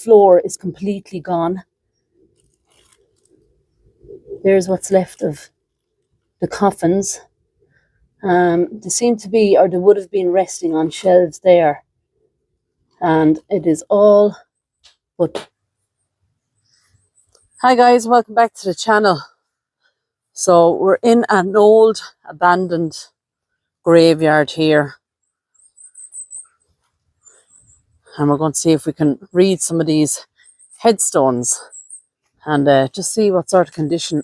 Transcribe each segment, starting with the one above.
floor is completely gone. There's what's left of the coffins. They seem to be, or they would have been resting on shelves there. And it is all but... Hi guys, welcome back to the channel. So we're in an old abandoned graveyard here. And we're going to see if we can read some of these headstones and just see what sort of condition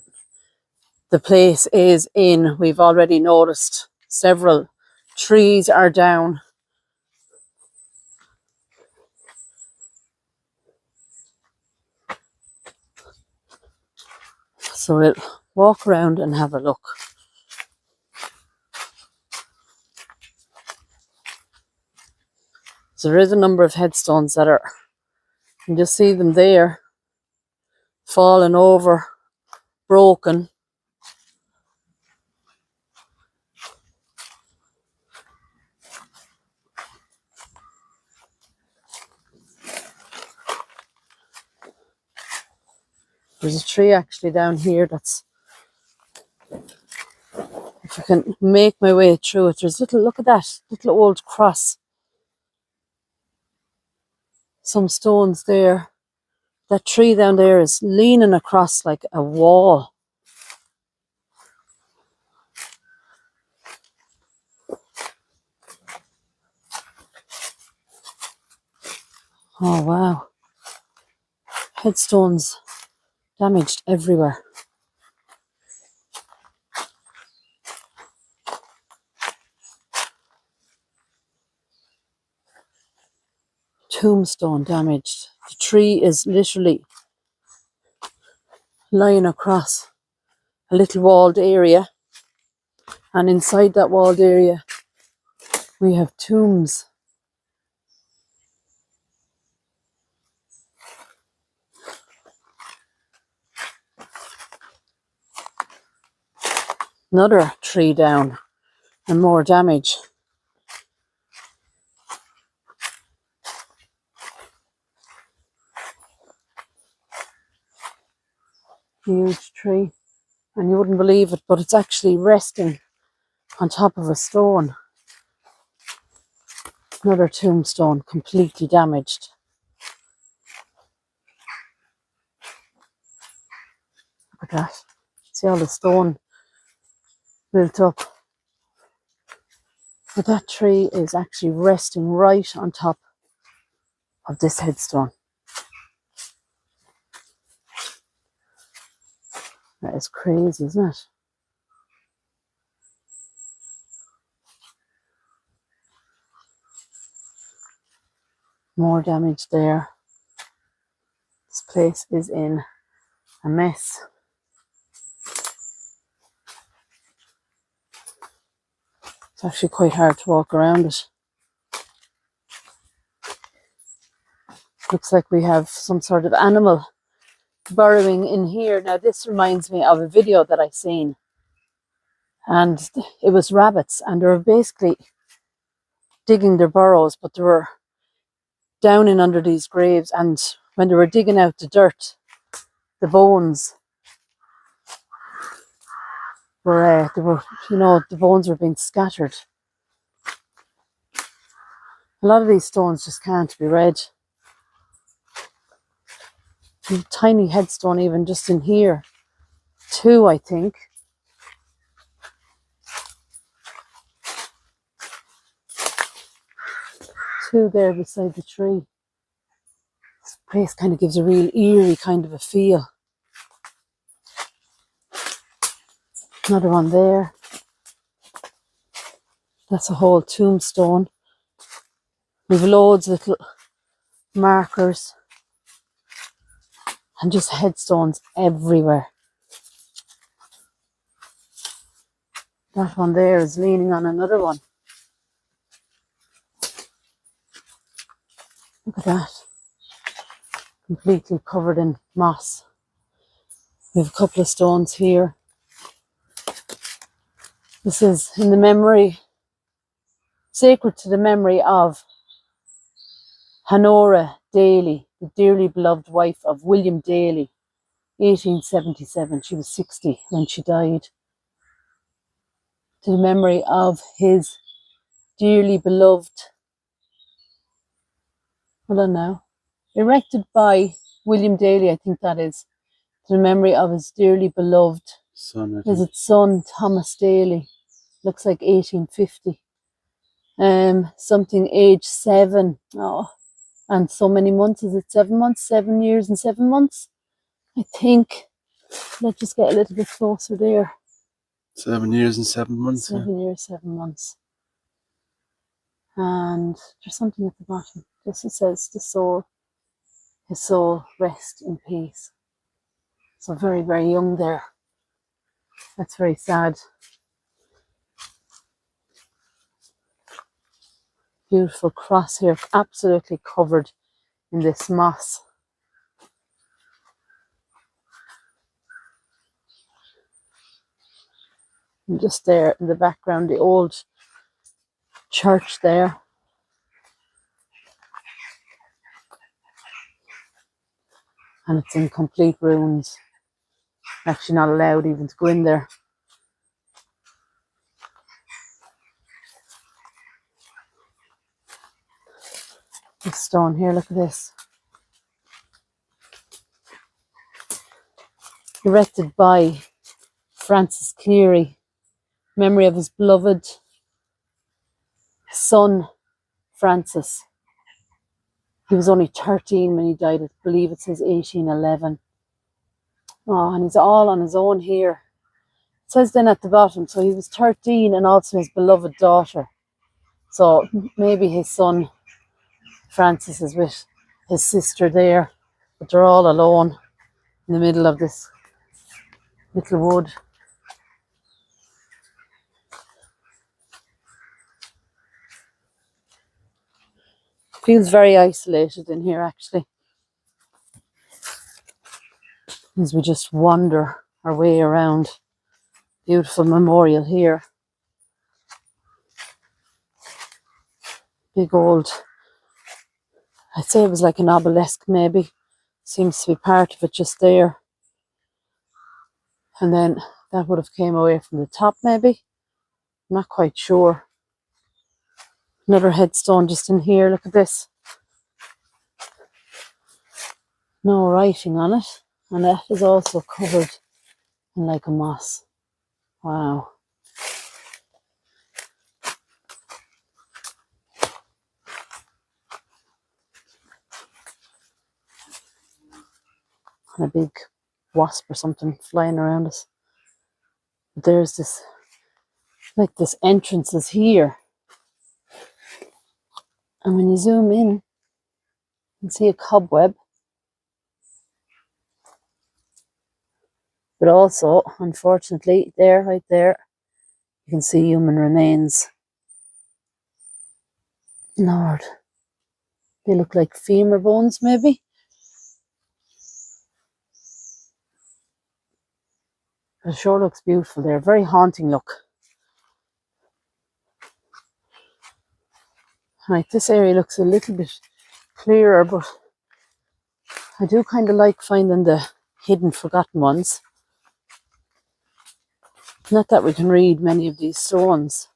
the place is in. We've already noticed several trees are down. So we'll walk around and have a look. So there is a number of headstones that are, you can just see them there, fallen over, broken. There's a tree actually down here that's, if I can make my way through it, there's little, look at that, little old cross. Some stones there. That tree down there is leaning across like a wall. Oh wow. Headstones damaged everywhere. Tombstone damaged. The tree is literally lying across a little walled area, and inside that walled area we have tombs. Another tree down and more damage. Huge tree, and you wouldn't believe it, but it's actually resting on top of a stone. Another tombstone completely damaged. Look at that. See all the stone built up. But that tree is actually resting right on top of this headstone. That is crazy, isn't it? More damage there. This place is in a mess. It's actually quite hard to walk around it. Looks like we have some sort of animal burrowing in here. Now this reminds me of a video that I seen, and it was rabbits, and they were basically digging their burrows, but they were down in under these graves, and when they were digging out the dirt, the bones were, the bones were being scattered. A lot of these stones just can't be read. A tiny headstone even just in here. 2, I think. Two there beside the tree. This place kind of gives a real eerie kind of a feel. Another one there. That's a whole tombstone. We've loads of little markers and just headstones everywhere. That one there is leaning on another one. Look at that. Completely covered in moss. We have a couple of stones here. This is in the memory, sacred to the memory of Honora Daly, the dearly beloved wife of William Daly, 1877. She was 60 when she died. To the memory of his dearly beloved, hold on now, erected by William Daly, I think that is, to the memory of his dearly beloved son, son Thomas Daly. Looks like 1850. Something age 7. Oh, and so many months. Is it 7 months? 7 years and 7 months? I think. Let's just get a little bit closer there. 7 years and 7 months. 7 years, 7 months. And there's something at the bottom. Just it says his soul rest in peace. So very, very young there. That's very sad. Beautiful cross here, absolutely covered in this moss. And just there in the background, the old church there. And it's in complete ruins. Actually not allowed even to go in there. This stone here, look at this. Erected by Francis Cleary, memory of his beloved son, Francis. He was only 13 when he died. I believe it says 1811. Oh, and he's all on his own here. It says then at the bottom, so he was 13 and also his beloved daughter. So maybe his son, Francis, is with his sister there, but they're all alone in the middle of this little wood. Feels very isolated in here actually, as we just wander our way around. Beautiful memorial here. Big old, I'd say it was like an obelisk maybe. Seems to be part of it just there. And then that would have came away from the top maybe. I'm not quite sure. Another headstone just in here, look at this. No writing on it. And that is also covered in like a moss. Wow. And a big wasp or something flying around us. But there's this, like this entrance is here. And when you zoom in, you can see a cobweb. But also, unfortunately, there, right there, you can see human remains. Lord. They look like femur bones, maybe. It sure looks beautiful there. Very haunting look. Right, this area looks a little bit clearer, but I do kind of like finding the hidden, forgotten ones. Not that we can read many of these stones.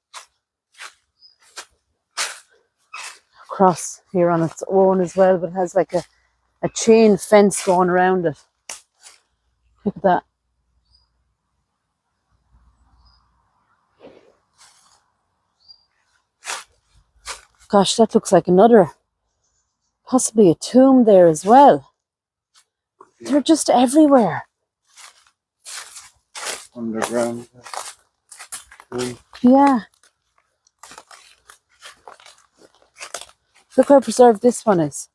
Cross here on its own as well, but it has like a chain fence going around it. Look at that. Gosh, that looks like another, possibly a tomb there as well. They're just everywhere. Underground. Yeah. Look how preserved this one is.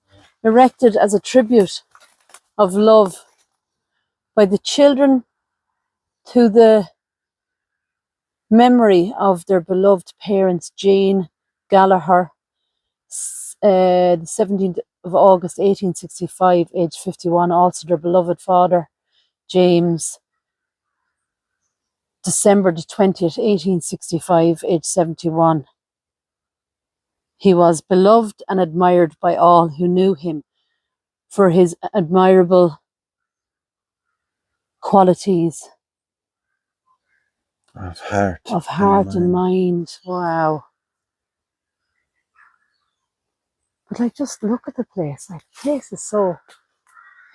Erected as a tribute of love by the children to the memory of their beloved parents, Jane Gallagher, the 17th of August 1865, age 51. Also their beloved father, James, December the 20th, 1865, age 71. He was beloved and admired by all who knew him for his admirable qualities Of heart. of heart and mind. Wow. But like, just look at the place. Like, the place is so,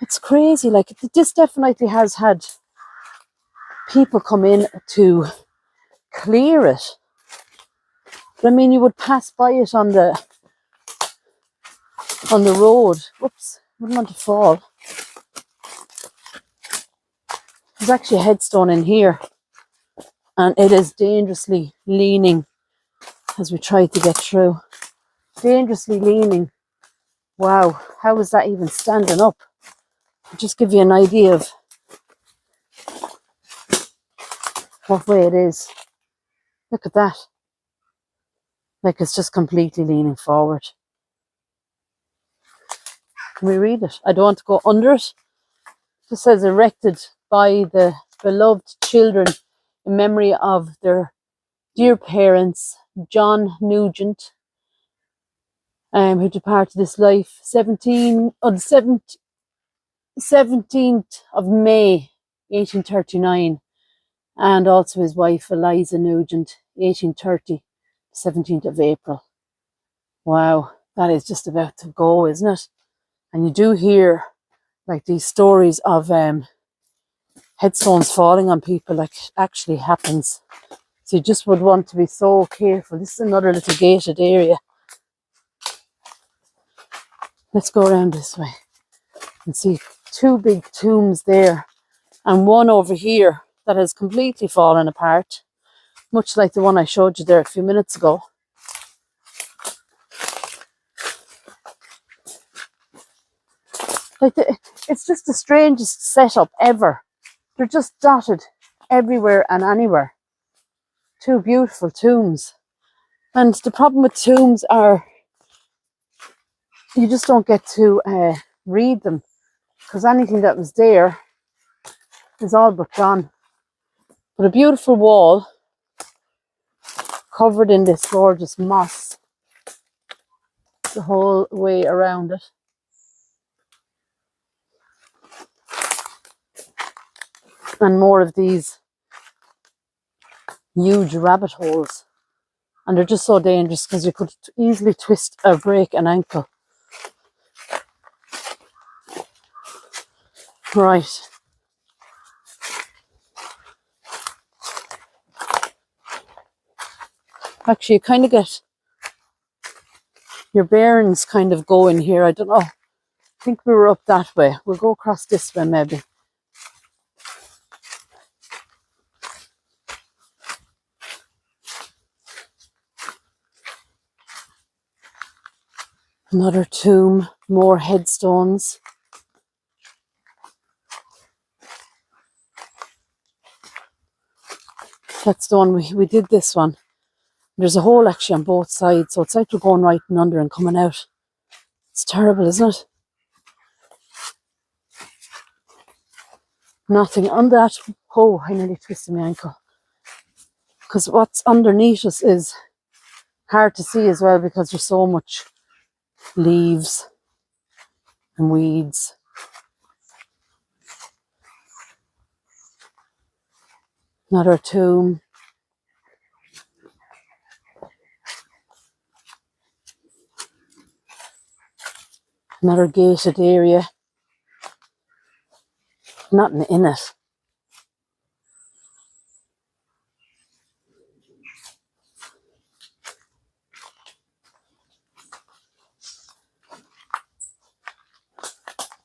it's crazy. Like, this definitely has had people come in to clear it. But I mean, you would pass by it on the road. Whoops, wouldn't want to fall. There's actually a headstone in here, and it is dangerously leaning as we try to get through. Dangerously leaning. Wow, how is that even standing up? I'll just give you an idea of what way it is. Look at that. Like, it's just completely leaning forward. Can we read it? I don't want to go under it. It just says erected by the beloved children in memory of their dear parents, John Nugent, who departed this life 17th of May 1839, and also his wife Eliza Nugent, 1830, 17th of April. Wow, that is just about to go, isn't it? And you do hear like these stories of headstones falling on people, like it actually happens. So you just would want to be so careful. This is another little gated area. Let's go around this way and see two big tombs there and one over here that has completely fallen apart, much like the one I showed you there a few minutes ago. Like, it's just the strangest setup ever. They're just dotted everywhere and anywhere. Two beautiful tombs. And the problem with tombs are you just don't get to read them, because anything that was there is all but gone. But a beautiful wall covered in this gorgeous moss the whole way around it. And more of these huge rabbit holes. And they're just so dangerous because you could easily twist or break an ankle. Right. Actually, you kind of get your bearings kind of going here. I don't know. I think we were up that way. We'll go across this way maybe. Another tomb, more headstones. That's the one we did this one. There's a hole actually on both sides, so it's like we're going right and under and coming out. It's terrible, isn't it? Nothing on that. Oh, I nearly twisted my ankle. Because what's underneath us is hard to see as well, because there's so much leaves and weeds. Another tomb. Another gated area. Nothing in it.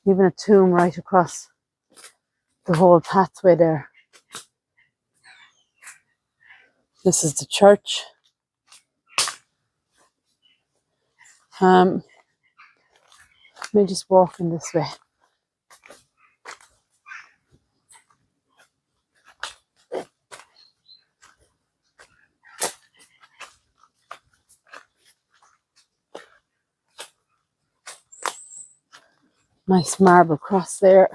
Even a tomb right across the whole pathway there. This is the church. Let me just walk in this way. Nice marble cross there.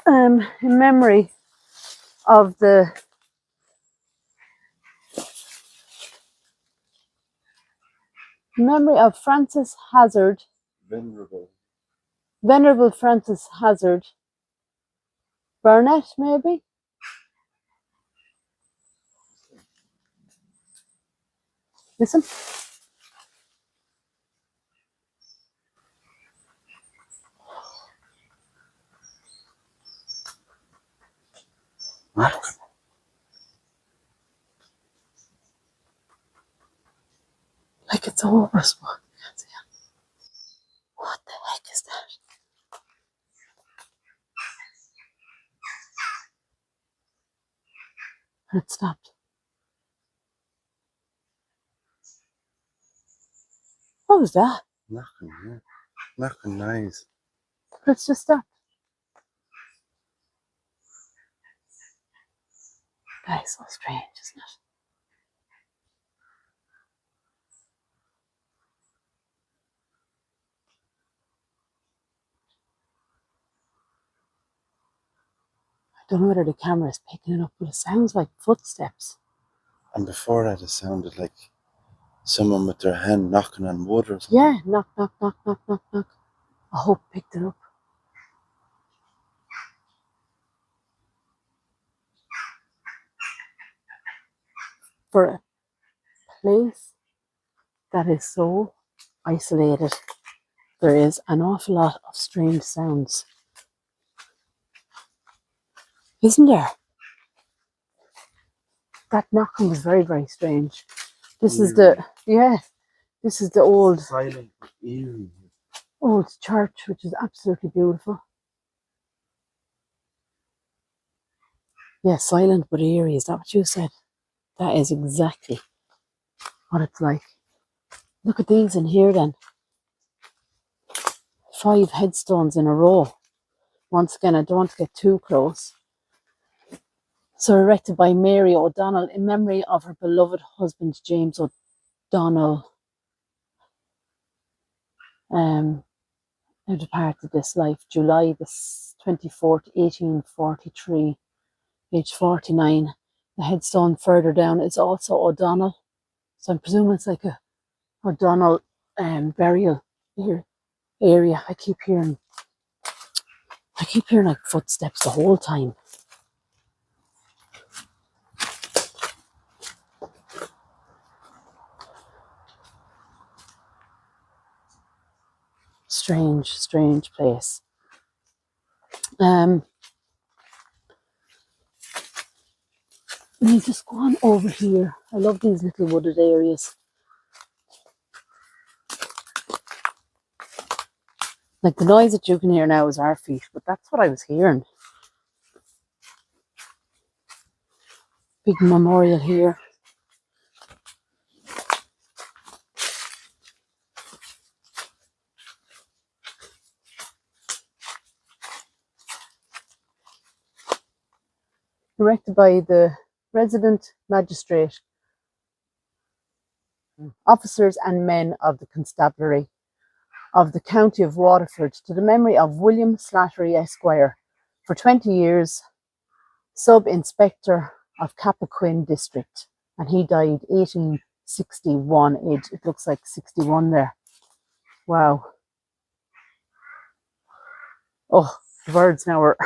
In memory of the Memory of Francis Hazard, Venerable. Venerable Francis Hazard. Burnett, maybe? Listen. What? Like it's over. So I can't see it. What the heck is that? And it stopped. What was that? Knocking, yeah. Knocking nice. It's just stopped. That is so strange, isn't it? I don't know whether the camera is picking it up, but it sounds like footsteps. And before that, it sounded like someone with their hand knocking on wood or something. Yeah, knock, knock, knock, knock, knock, knock. I hope it picked it up. For a place that is so isolated, there is an awful lot of strange sounds. Isn't there? That knocking was very, very strange. This is the, this is the old Silent, eerie. old church, which is absolutely beautiful. Yeah, silent but eerie. Is that what you said? That is exactly what it's like. Look at these in here then. 5 headstones in a row. Once again, I don't want to get too close. So erected by Mary O'Donnell in memory of her beloved husband James O'Donnell, who departed this life July the 24th, 1843, age 49. The headstone further down is also O'Donnell. So I'm presuming it's like a O'Donnell burial here area. I keep hearing like footsteps the whole time. Strange, strange place. Let me just go on over here. I love these little wooded areas. Like the noise that you can hear now is our feet, but that's what I was hearing. Big memorial here. Erected by the resident magistrate, officers and men of the constabulary of the county of Waterford to the memory of William Slattery Esquire, for 20 years sub-inspector of Cappoquin district, and he died 1861, age, it looks like 61 there. Wow. Oh, the birds now are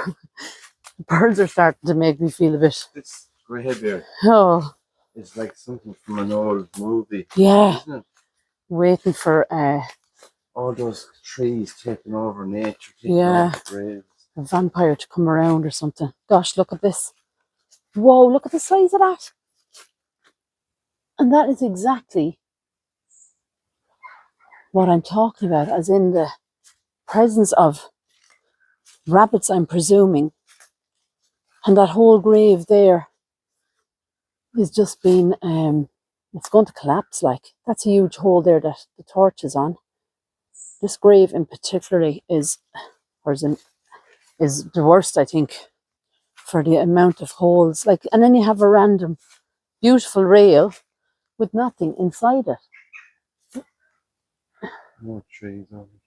the birds are starting to make me feel a bit, This grey bear oh is like something from an old movie, yeah, isn't it? waiting for All those trees taking over nature, taking Yeah. over the graves. a vampire to come around or something. Gosh, look at this. Whoa, look at the size of that. And that is exactly what I'm talking about, as in the presence of rabbits, I'm presuming. And that whole grave there is just been, it's going to collapse like. That's a huge hole there that the torch is on. This grave in particular is the worst, I think, for the amount of holes. Like, and then you have a random beautiful rail with nothing inside it. No trees on it.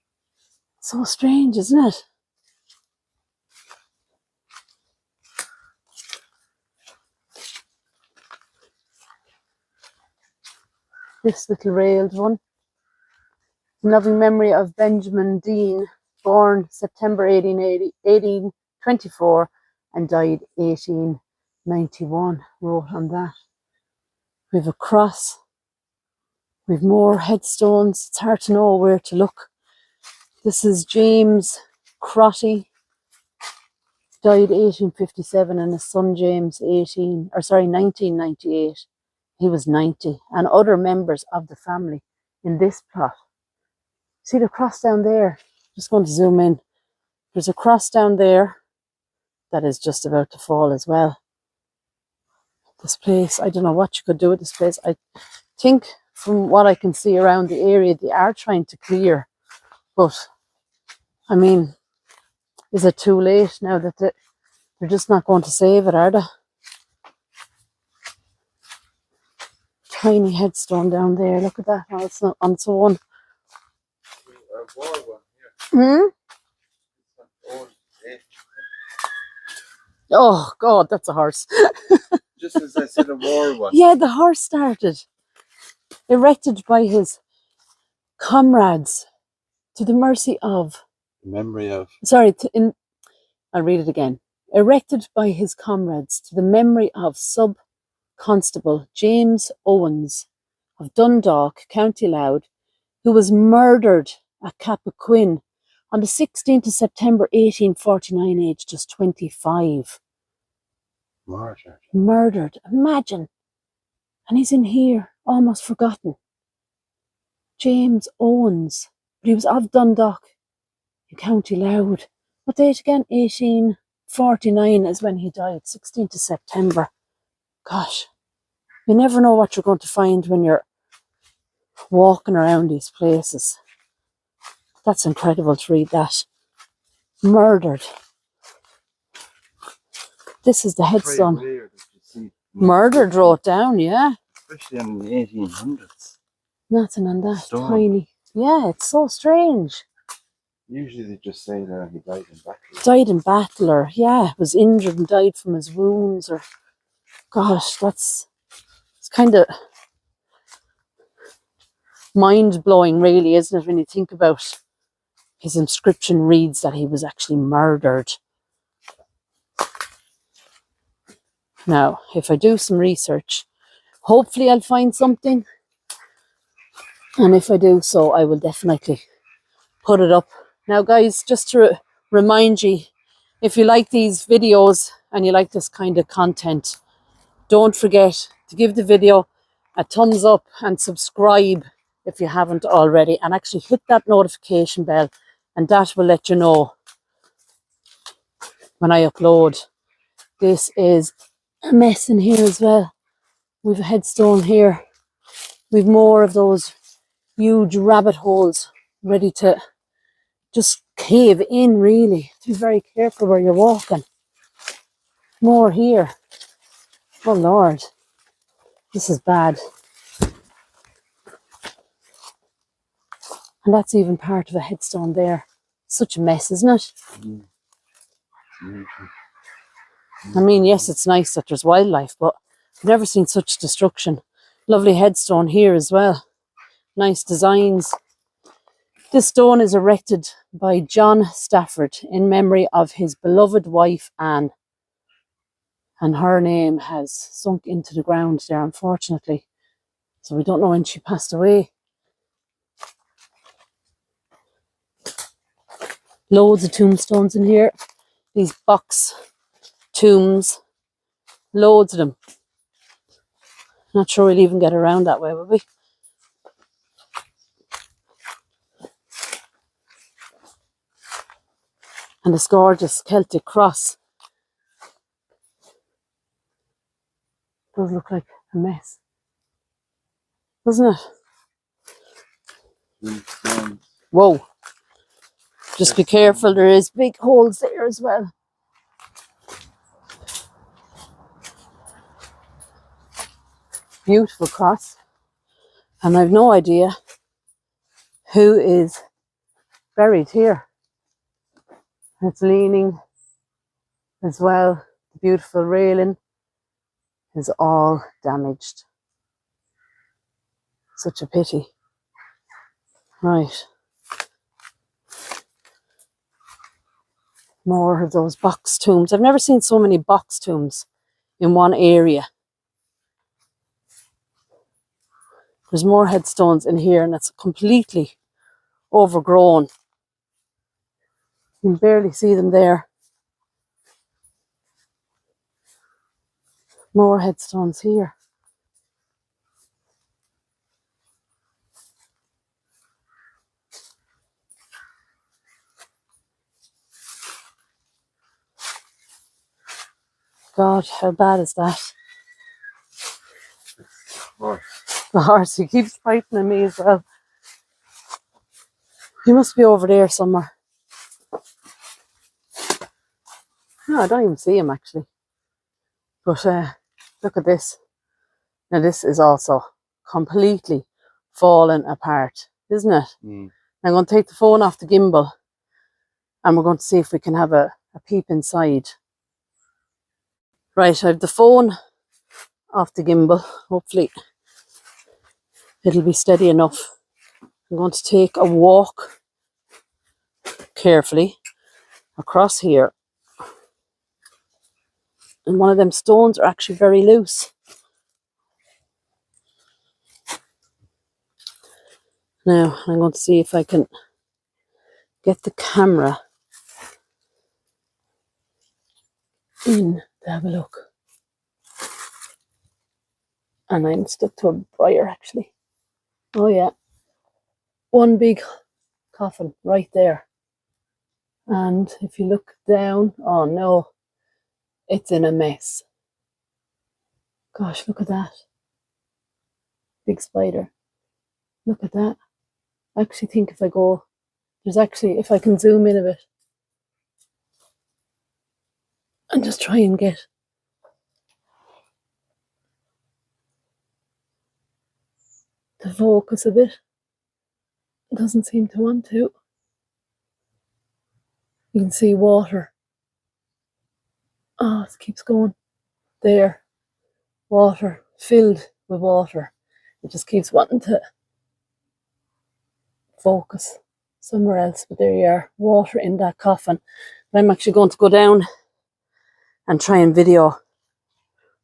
So strange, isn't it? This little railed one. In loving memory of Benjamin Dean, born September 1824 and died 1891. Wrote on that. We have a cross. We have more headstones. It's hard to know where to look. This is James Crotty, died 1857, and his son James 1998. He was 90, and other members of the family in this plot. See the cross down there? Just going to zoom in. There's a cross down there that is just about to fall as well. This place, I don't know what you could do with this place. I think from what I can see around the area, they are trying to clear. But, I mean, is it too late now that they're just not going to save it, are they? Tiny headstone down there. Look at that. Oh, it's not on its own. Oh, God, that's a horse. Just as I said, a war one. Yeah, the horse started. Erected by his comrades to the mercy of... Memory of... Sorry, I'll read it again. Erected by his comrades to the memory of Sub-Constable James Owens of Dundalk, County Louth, who was murdered at Cappoquin on the 16th of September 1849, aged just 25. Murdered. Imagine. And he's in here, almost forgotten. James Owens. But he was of Dundalk in County Louth. What date again? 1849 is when he died, 16th of September. Gosh, you never know what you're going to find when you're walking around these places. That's incredible to read that. Murdered. This is the headstone. Murdered wrote down, yeah. Especially in the 1800s. Nothing on that. Stone. Tiny. Yeah, it's so strange. Usually they just say that he died in battle. Died in battle, or yeah, was injured and died from his wounds, or gosh, it's kind of mind-blowing, really, isn't it, when you think about his inscription reads that he was actually murdered. Now, if I do some research, hopefully I'll find something. And if I do so, I will definitely put it up. Now, guys, just to remind you, if you like these videos and you like this kind of content, don't forget to give the video a thumbs up and subscribe if you haven't already. And actually hit that notification bell, and that will let you know when I upload. This is a mess in here as well. We've a headstone here. We've more of those huge rabbit holes ready to just cave in, really. Be very careful where you're walking. More here. Oh Lord, this is bad. And that's even part of a headstone there. Such a mess, isn't it? I mean, yes, it's nice that there's wildlife, but I've never seen such destruction. Lovely headstone here as well. Nice designs. This stone is erected by John Stafford in memory of his beloved wife, Anne. And her name has sunk into the ground there, unfortunately. So we don't know when she passed away. Loads of tombstones in here. These box tombs. Loads of them. Not sure we'll even get around that way, will we? And this gorgeous Celtic cross. Does look like a mess, doesn't it? Whoa. Just be careful, there is big holes there as well. Beautiful cross. And I've no idea who is buried here. It's leaning as well. The beautiful railing is all damaged. Such a pity. Right. More of those box tombs. I've never seen so many box tombs in one area. There's more headstones in here and it's completely overgrown. You can barely see them there. More headstones here. God, how bad is that? Horse. The horse, he keeps frightening me as well. He must be over there somewhere. No, I don't even see him actually. But look at this. Now this is also completely fallen apart, isn't it? Mm. I'm going to take the phone off the gimbal and we're going to see if we can have a peep inside. Right, I have the phone off the gimbal. Hopefully it'll be steady enough. I'm going to take a walk carefully across here. And one of them stones are actually very loose. Now I'm going to see if I can get the camera in to have a look. And I'm stuck to a briar actually. Oh yeah. One big coffin right there. And if you look down, oh no, it's in a mess. Gosh, look at that. Big spider. Look at that. I actually think if I go, there's actually, if I can zoom in a bit and just try and get the focus a bit. It doesn't seem to want to. You can see water. Oh, it keeps going. There. Water. Filled with water. It just keeps wanting to focus somewhere else. But there you are. Water in that coffin. But I'm actually going to go down and try and video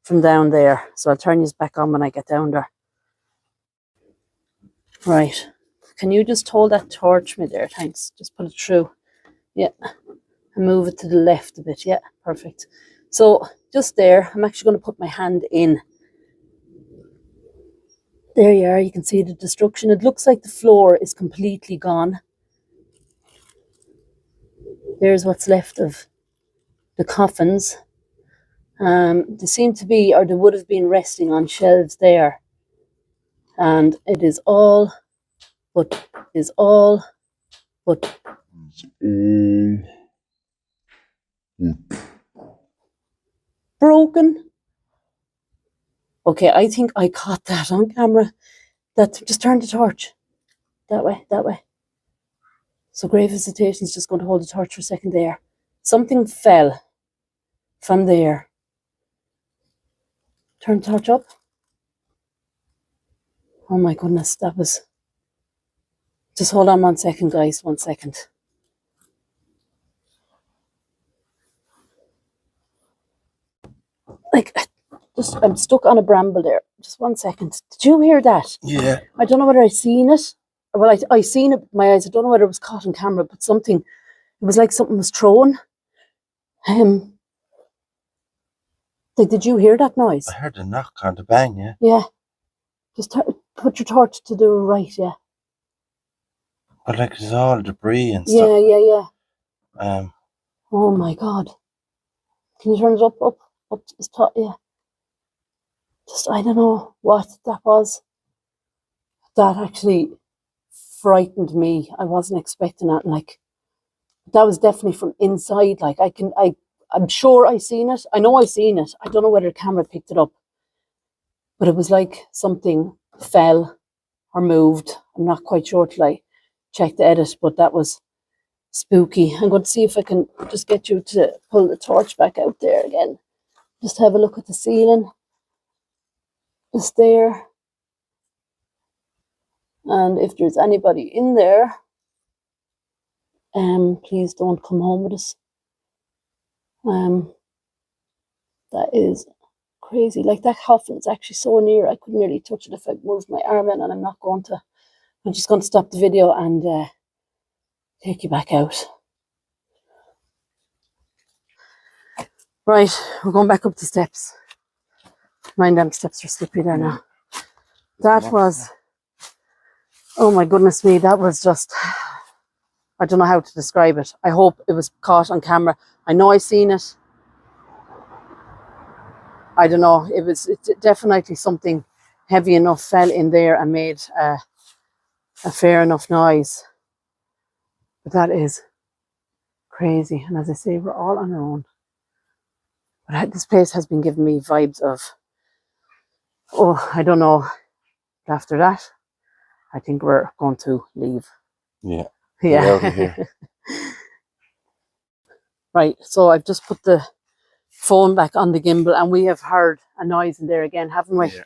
from down there. So I'll turn you back on when I get down there. Right. Can you just hold that torch me there? Thanks. Just put it through. Yeah. And move it to the left a bit. Yeah, perfect. So just there, I'm actually going to put my hand in. There you are. You can see the destruction. It looks like the floor is completely gone. There's what's left of the coffins. They seem to be, or they would have been resting on shelves there. And it is all, broken. Okay, I think I caught that on camera. Just turn the torch. That way, that way. So grave visitation is just going to hold the torch for a second there. Something fell from there. Turn the torch up. Oh my goodness, that was... Just hold on 1 second, guys, 1 second. Like, I'm stuck on a bramble there. Just 1 second. Did you hear that? Yeah. I don't know whether I seen it. Well, I seen it with my eyes. I don't know whether it was caught on camera, but something, it was like something was thrown. Did you hear that noise? I heard a knock on the bang, yeah. Yeah. Just put your torch to the right, yeah. But like there's all debris and stuff. Yeah. Oh my God. Can you turn it up to the top? Yeah. Just, I don't know what that was. That actually frightened me. I wasn't expecting that. Like, that was definitely from inside. Like, I'm sure I seen it. I know I seen it. I don't know whether the camera picked it up. But it was like something fell or moved. I'm not quite sure till I check the edit, but that was spooky. I'm going to see if I can just get you to pull the torch back out there again. Just have a look at the ceiling. Just there. And if there's anybody in there, please don't come home with us. That is crazy. Like that coffin is actually so near. I could nearly touch it if I moved my arm in, and I'm not going to. I'm just going to stop the video and take you back out. Right, we're going back up the steps. Mind them steps are slippery there now. That was, oh my goodness me, that was just, I don't know how to describe it. I hope it was caught on camera. I know I seen it. I don't know, it definitely something heavy enough fell in there and made a fair enough noise. But that is crazy. And as I say, we're all on our own. But this place has been giving me vibes of, oh, I don't know. After that, I think we're going to leave. Yeah. Yeah. Get out of here. Right, so I've just put the phone back on the gimbal, and we have heard a noise in there again, haven't we? Yeah.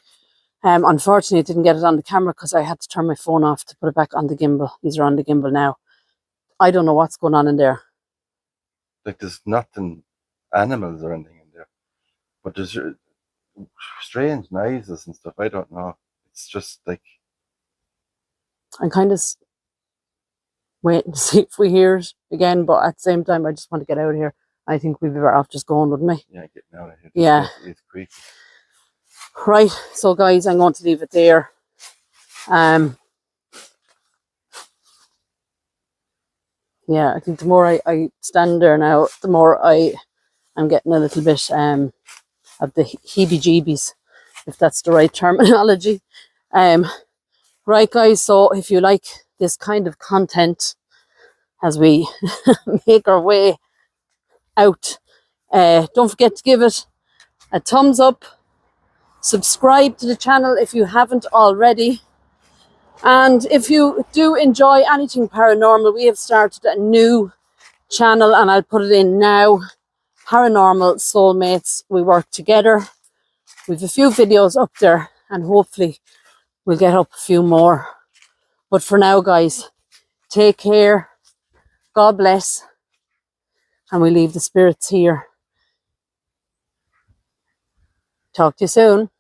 Unfortunately, I didn't get it on the camera because I had to turn my phone off to put it back on the gimbal. These are on the gimbal now. I don't know what's going on in there. Like there's nothing, animals or anything in there, but there's strange noises and stuff. I don't know. It's just like, I'm kind of waiting to see if we hear it again, but at the same time, I just want to get out of here. I think we'd be better off just going, wouldn't we? yeah, getting out of here. Yeah. It's creepy. Right, so guys, I'm going to leave it there. Yeah, I think the more I stand there now, the more I'm getting a little bit of the heebie-jeebies, if that's the right terminology. Right, guys, so if you like this kind of content as we make our way out, don't forget to give it a thumbs up, subscribe to the channel if you haven't already, and if you do enjoy anything paranormal, we have started a new channel and I'll put it in now, Paranormal Soulmates. We work together. We've a few videos up there and hopefully we'll get up a few more. But for now, guys, take care, God bless, and we leave the spirits here. Talk to you soon.